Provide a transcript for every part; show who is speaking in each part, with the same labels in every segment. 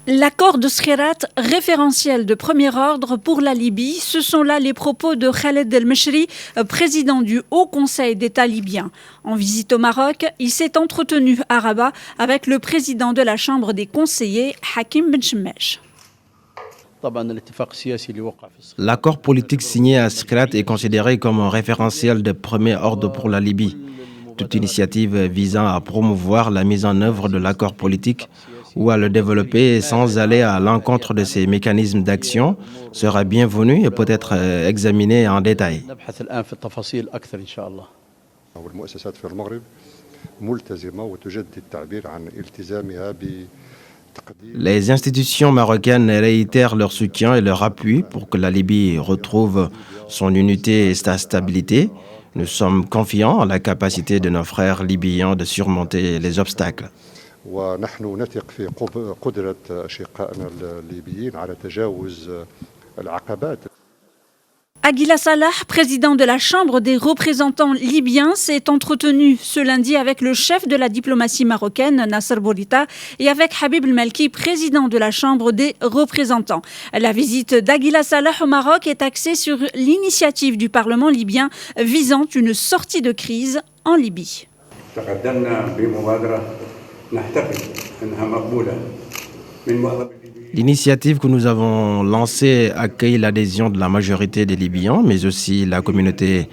Speaker 1: L'accord de Skhirat, référentiel de premier ordre pour la Libye, ce sont là les propos de Khaled El-Meshri, président du Haut Conseil d'État libyen. En visite au Maroc, il s'est entretenu à Rabat avec le président de la Chambre des conseillers, Hakim Ben Chemmesh.
Speaker 2: L'accord politique signé à Skhirat est considéré comme un référentiel de premier ordre pour la Libye. Toute initiative visant à promouvoir la mise en œuvre de l'accord politique ou à le développer sans aller à l'encontre de ses mécanismes d'action sera bienvenue et peut être examinée en détail. Les institutions marocaines réitèrent leur soutien et leur appui pour que la Libye retrouve son unité et sa stabilité. Nous sommes confiants en la capacité de nos frères libyens de surmonter les obstacles.
Speaker 3: ونحن نثق في قدرة أشقائنا الليبيين على تجاوز العقبات.
Speaker 1: Aguila Salah, président de la Chambre des représentants libyens, s'est entretenu ce lundi avec le chef de la diplomatie marocaine, Nasser Bourita, et avec Habib El-Malki, président de la Chambre des représentants. La visite d'Aguila Salah au Maroc est axée sur l'initiative du Parlement libyen visant une sortie de crise en Libye.
Speaker 2: L'initiative que nous avons lancée accueille l'adhésion de la majorité des Libyens, mais aussi la communauté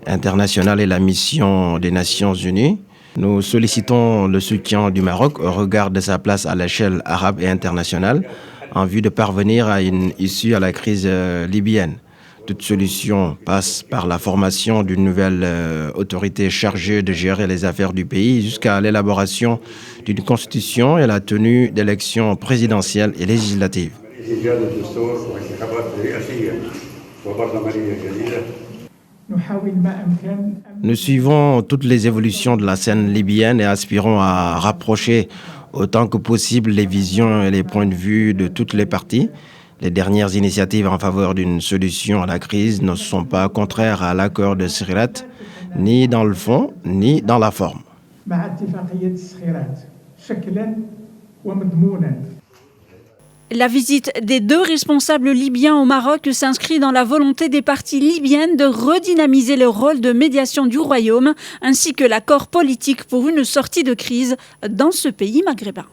Speaker 2: internationale et la mission des Nations Unies. Nous sollicitons le soutien du Maroc au regard de sa place à l'échelle arabe et internationale en vue de parvenir à une issue à la crise libyenne. Toute solution passe par la formation d'une nouvelle autorité chargée de gérer les affaires du pays jusqu'à l'élaboration d'une constitution et la tenue d'élections présidentielles et législatives. Nous suivons toutes les évolutions de la scène libyenne et aspirons à rapprocher autant que possible les visions et les points de vue de toutes les parties. Les dernières initiatives en faveur d'une solution à la crise ne sont pas contraires à l'accord de Skhirat, ni dans le fond, ni dans la forme.
Speaker 1: La visite des deux responsables libyens au Maroc s'inscrit dans la volonté des parties libyennes de redynamiser le rôle de médiation du royaume, ainsi que l'accord politique pour une sortie de crise dans ce pays maghrébin.